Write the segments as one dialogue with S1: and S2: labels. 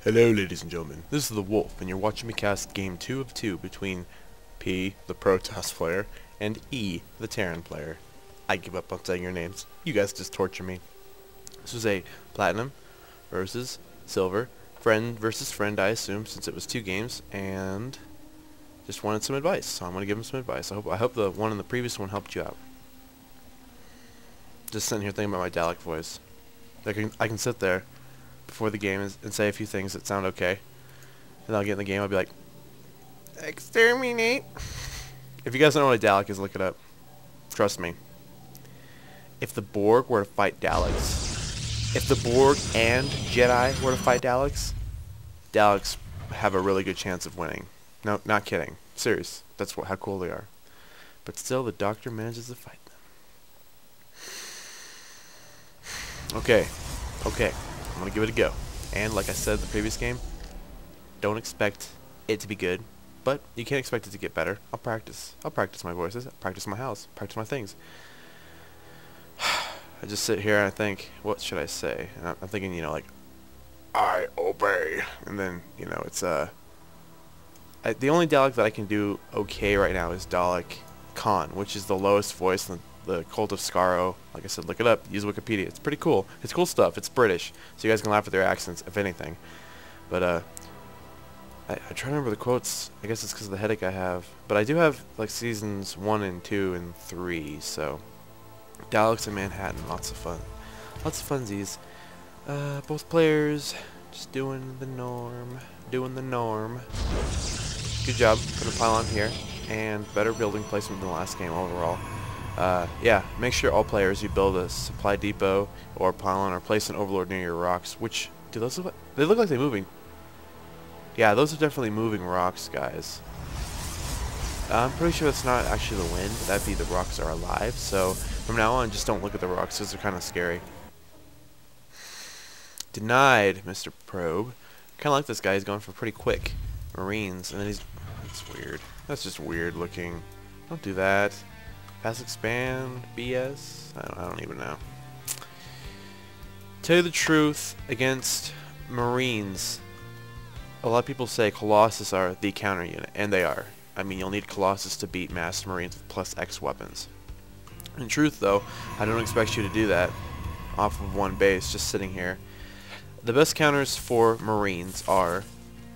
S1: Hello ladies and gentlemen, this is the Wolf, and you're watching me cast Game 2 of 2 between P, the Protoss player, and E, the Terran player. I give up on saying your names. You guys just torture me. This was a Platinum versus Silver, friend versus friend I assume, since it was 2 games, and just wanted some advice, so I'm going to give him some advice. I hope the one in the previous one helped you out. Just sitting here thinking about my Dalek voice. I can sit there before the game and say a few things that sound okay, and I'll get in the game. I'll be like, exterminate. If you guys don't know what a Dalek is, look it up. Trust me. If the Borg were to fight Daleks, if the Borg and Jedi were to fight Daleks, Daleks have a really good chance of winning. No, not kidding. Serious. That's how cool they are. But still, the Doctor manages to fight them. Okay. I'm going to give it a go. And like I said in the previous game, don't expect it to be good, but you can't expect it to get better. I'll practice. I'll practice my voices. I'll practice my house. Practice my things. I just sit here and I think, what should I say? And I'm thinking, like, I obey. And then, it's, the only Dalek that I can do okay right now is Dalek Khan, which is the lowest voice in the Cult of Skaro. Like I said, look it up. Use Wikipedia. It's pretty cool. It's cool stuff. It's British, so you guys can laugh at their accents, if anything. But I try to remember the quotes. I guess it's because of the headache I have. But I do have like seasons 1 and 2 and 3. So Daleks in Manhattan, lots of fun, lots of funsies. Both players just doing the norm. Good job putting a pylon here, and better building placement than the last game overall. Yeah, make sure all players you build a supply depot or pylon or place an overlord near your rocks. Which do those look like? They look like they're moving. Yeah, those are definitely moving rocks, guys. I'm pretty sure that's not actually the wind. That'd be the rocks are alive. So from now on, just don't look at the rocks because they're kind of scary. Denied, Mr. Probe. Kind of like this guy. He's going for pretty quick Marines, and then he's. That's weird. That's just weird looking. Don't do that. Fast expand, BS? I don't even know. Tell you the truth, against Marines, a lot of people say Colossus are the counter unit, and they are. I mean, you'll need Colossus to beat Master Marines with plus X weapons. In truth, though, I don't expect you to do that off of one base, just sitting here. The best counters for Marines are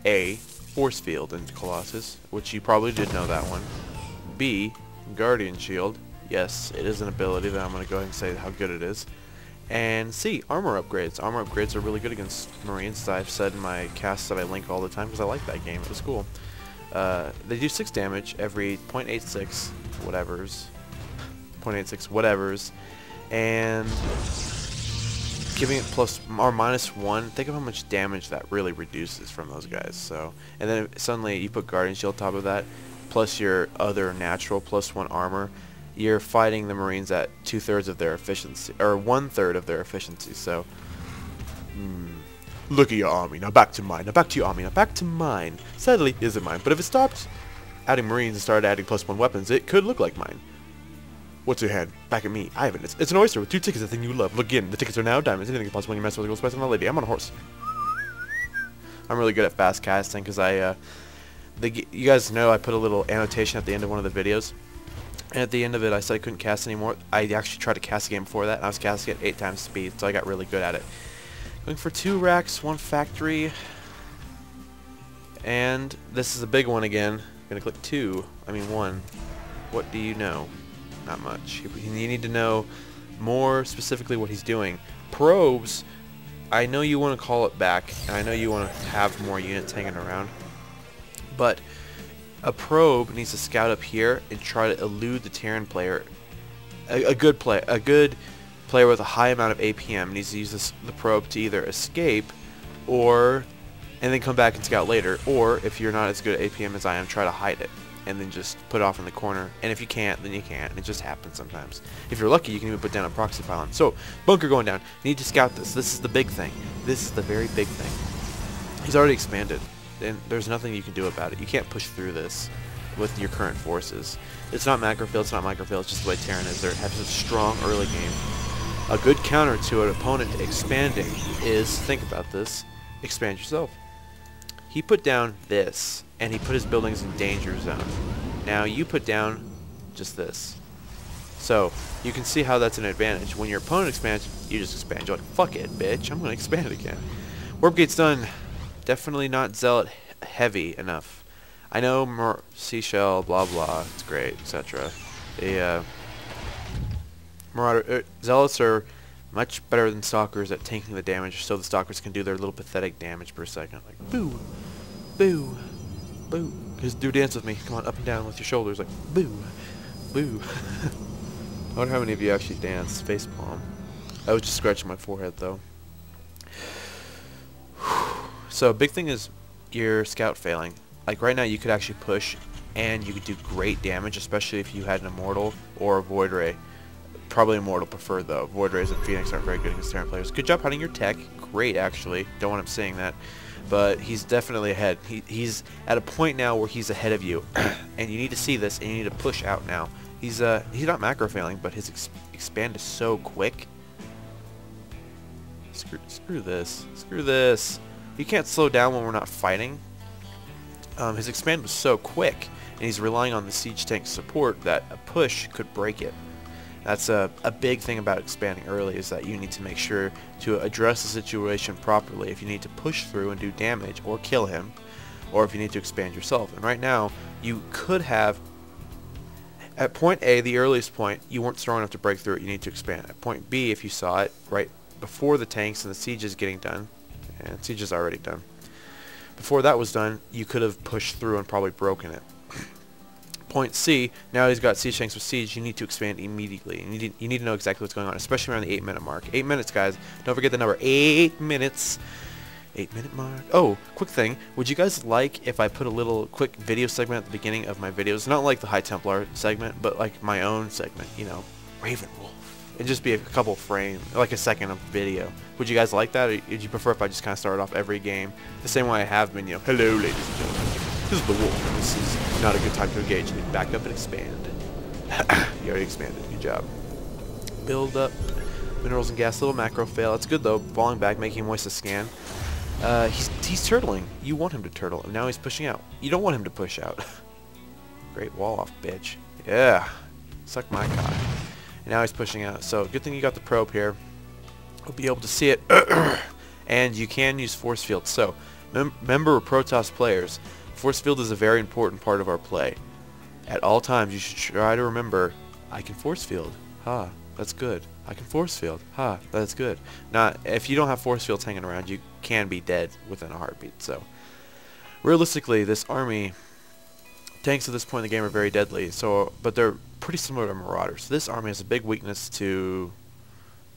S1: A, Force Field into Colossus, which you probably did know that one. B, Guardian Shield. Yes, it is an ability that I'm going to go ahead and say how good it is. And C, armor upgrades. Armor upgrades are really good against Marines, as I've said in my casts that I link all the time because I like that game. It was cool. They do 6 damage every 0.86 whatevers, and giving it plus or -1. Think of how much damage that really reduces from those guys. So, and then suddenly you put Guardian Shield on top of that, plus your other natural +1 armor, you're fighting the Marines at 2/3 of their efficiency, or 1/3 of their efficiency. So, look at your army. Now back to mine. Now back to your army. Now back to mine. Sadly, it isn't mine. But if it stopped adding Marines and started adding +1 weapons, it could look like mine. What's your hand? Back at me. Ivan. It's an oyster with 2 tickets, a thing you love. Look again. The tickets are now diamonds. Anything possible when you mess with a spice on a lady. I'm on a horse. I'm really good at fast casting because you guys know I put a little annotation at the end of one of the videos, and at the end of it I said I couldn't cast anymore. I actually tried to cast a game before that, and I was casting at 8 times speed, so I got really good at it. Going for 2 racks, 1 factory, and this is a big one again. Gonna click 1. What do you know? Not much. You need to know more specifically what he's doing. Probes, I know you want to call it back, and I know you want to have more units hanging around. But a probe needs to scout up here and try to elude the Terran player. A good player with a high amount of APM needs to use the probe to either escape, and then come back and scout later. Or if you're not as good at APM as I am, try to hide it and then just put it off in the corner. And if you can't, then you can't. It just happens sometimes. If you're lucky, you can even put down a proxy pylon. So bunker going down. You need to scout this. This is the big thing. This is the very big thing. He's already expanded, and there's nothing you can do about it. You can't push through this with your current forces. It's not macrofield, it's not microfield, it's just the way Terran is. They have such a strong early game. A good counter to an opponent expanding is, think about this, expand yourself. He put down this, and he put his buildings in danger zone. Now you put down just this. So you can see how that's an advantage. When your opponent expands, you just expand. You're like, fuck it, bitch, I'm going to expand it again. Warp gate's done. Definitely not zealot heavy enough. I know seashell, blah blah, it's great, etc. The Marauder zealots are much better than stalkers at tanking the damage, so the stalkers can do their little pathetic damage per second, like boo, boo, boo. Just do dance with me. Come on, up and down with your shoulders, like boo, boo. I wonder how many of you actually dance facepalm. I was just scratching my forehead though. So big thing is your scout failing. Like right now you could actually push and you could do great damage, especially if you had an Immortal or a Void Ray. Probably Immortal preferred though. Void Rays and Phoenix aren't very good against Terran players. Good job hunting your tech. Great actually. Don't want him saying that. But he's definitely ahead. He's at a point now where he's ahead of you. And you need to see this and you need to push out now. He's not macro failing, but his expand is so quick. Screw this. Screw this. You can't slow down when we're not fighting. His expand was so quick, and he's relying on the siege tank support that a push could break it. That's a big thing about expanding early, is that you need to make sure to address the situation properly if you need to push through and do damage or kill him, or if you need to expand yourself. And right now, you could have, at point A, the earliest point, you weren't strong enough to break through it, you need to expand. At point B, if you saw it, right before the tanks and the siege is getting done, and siege is already done, before that was done, you could have pushed through and probably broken it. Point C, now he's got siege tanks with siege, you need to expand immediately. You need to know exactly what's going on, especially around the 8-minute mark. 8 minutes, guys. Don't forget the number. 8 minutes. 8-minute mark. Oh, quick thing. Would you guys like if I put a little quick video segment at the beginning of my videos? Not like the High Templar segment, but like my own segment, you know, Raven Wolf. It'd just be a couple frames, like a second of video. Would you guys like that, or would you prefer if I just kind of started off every game the same way I have been, you know, hello ladies and gentlemen, this is the Wolf, this is not a good time to engage, you need to back up and expand. You already expanded, good job. Build up, minerals and gas, little macro fail, that's good though, falling back, making moist to scan. He's turtling, you want him to turtle, and now he's pushing out. You don't want him to push out. Great wall off, bitch. Yeah, suck my cock. And now he's pushing out. So good thing you got the probe here. We'll be able to see it. And you can use force field. So remember, Protoss players, force field is a very important part of our play. At all times you should try to remember, I can force field. Ha, that's good. I can force field. Ha, that's good. Not if you don't have force fields hanging around, you can be dead within a heartbeat. So realistically, this army, tanks at this point in the game are very deadly. So, but they're pretty similar to Marauders. This army has a big weakness to,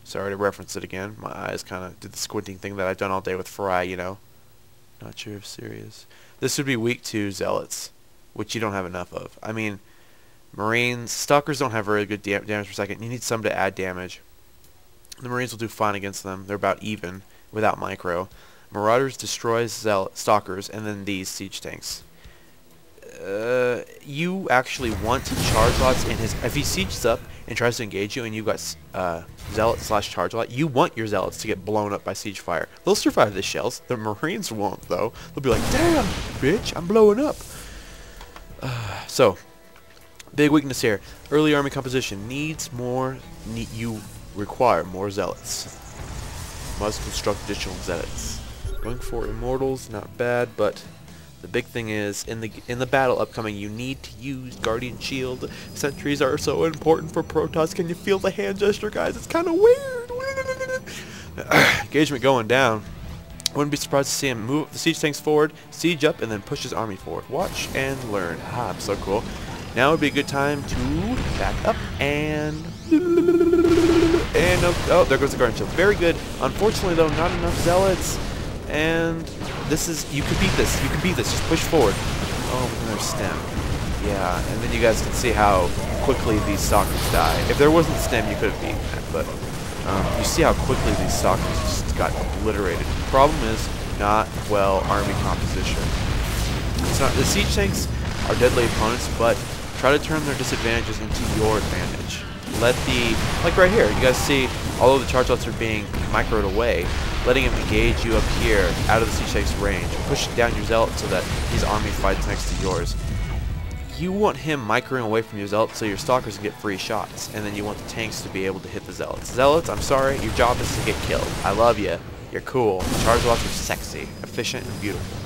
S1: sorry to reference it again, my eyes kind of did the squinting thing that I've done all day with Fry, you know. Not sure if serious. This would be weak to Zealots, which you don't have enough of. I mean, Marines, Stalkers don't have very good damage per second. You need some to add damage. The Marines will do fine against them. They're about even without micro. Marauders destroys Stalkers and then these siege tanks. You actually want charge lots in his, if he sieges up and tries to engage you and you've got zealot / charge lot, you want your zealots to get blown up by siege fire. They'll survive the shells. The Marines won't though. They'll be like, damn bitch, I'm blowing up. So big weakness here. Early army composition needs more, you require more zealots. Must construct additional zealots. Going for immortals, not bad, but the big thing is, in the battle upcoming, you need to use Guardian Shield. Sentries are so important for Protoss. Can you feel the hand gesture, guys? It's kind of weird. Engagement going down. Wouldn't be surprised to see him move the siege tanks forward, siege up, and then push his army forward. Watch and learn. Ah, so cool. Now would be a good time to back up and oh, there goes the Guardian Shield. Very good. Unfortunately, though, not enough zealots. And this is, you can beat this, just push forward. Oh, there's stem. Yeah, and then you guys can see how quickly these stalkers die. If there wasn't stem, you could have beaten that, but you see how quickly these stalkers just got obliterated. The problem is not well army composition. It's not, the siege tanks are deadly opponents, but try to turn their disadvantages into your advantage. Let the, like right here, you guys see, although the charge lots are being microed away, letting him engage you up here out of the Siege Tank's range, pushing down your Zealot so that his army fights next to yours. You want him microing away from your Zealots so your Stalkers can get free shots, and then you want the tanks to be able to hit the Zealots. Zealots, I'm sorry, your job is to get killed. I love you. You're cool. Charge lots are sexy, efficient, and beautiful.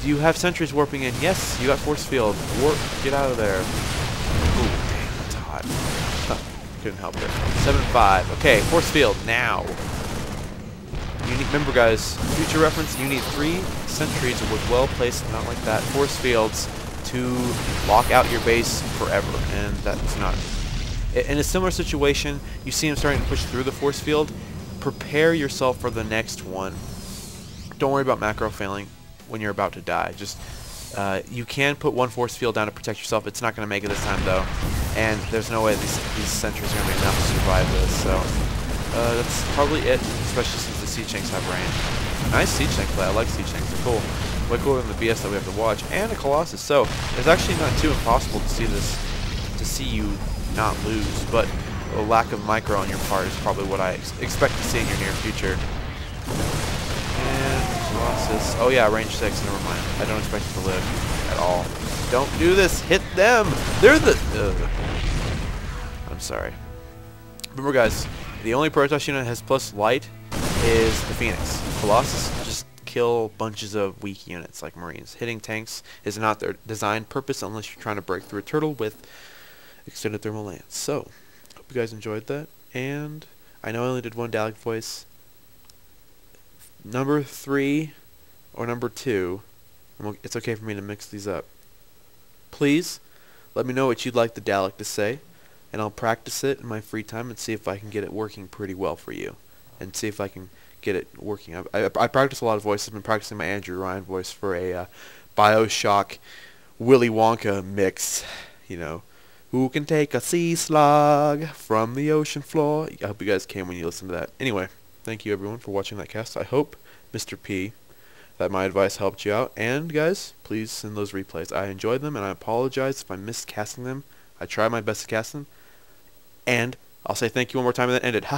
S1: Do you have sentries warping in? Yes, you got force field. Warp, get out of there. Ooh, dang, that's hot. Huh, couldn't help it. 7-5. Okay, force field now. You need, remember guys, future reference, you need 3 sentries with well-placed, not like that, force fields to lock out your base forever, and that's not. In a similar situation, you see him starting to push through the force field, prepare yourself for the next one. Don't worry about macro failing when you're about to die. Just you can put 1 force field down to protect yourself. It's not going to make it this time though, and there's no way these sentries are going to be enough to survive this. So that's probably it, especially since the siege tanks have range. Nice siege tank play. I like siege tanks. They're cool. Way cooler than the BS that we have to watch, and a Colossus. So it's actually not too impossible to see this, to see you not lose, but a lack of micro on your part is probably what I expect to see in your near future. And Colossus. Oh yeah, range 6. Never mind. I don't expect it to live at all. Don't do this. Hit them. They're the. I'm sorry. Remember, guys, the only Protoss unit that has plus light is the Phoenix. Colossus just kill bunches of weak units like Marines. Hitting tanks is not their design purpose unless you're trying to break through a turtle with extended thermal lance. So, hope you guys enjoyed that. And I know I only did one Dalek voice. Number 3 or number 2, it's okay for me to mix these up. Please let me know what you'd like the Dalek to say, and I'll practice it in my free time and see if I can get it working pretty well for you, and see if I can get it working. I practice a lot of voices. I've been practicing my Andrew Ryan voice for a Bioshock Willy Wonka mix. You know, who can take a sea slug from the ocean floor? I hope you guys can when you listen to that. Anyway, thank you everyone for watching that cast. I hope, Mr. P, that my advice helped you out. And guys, please send those replays. I enjoyed them, and I apologize if I missed casting them. I tried my best to cast them. And I'll say thank you one more time and then end it. Ha!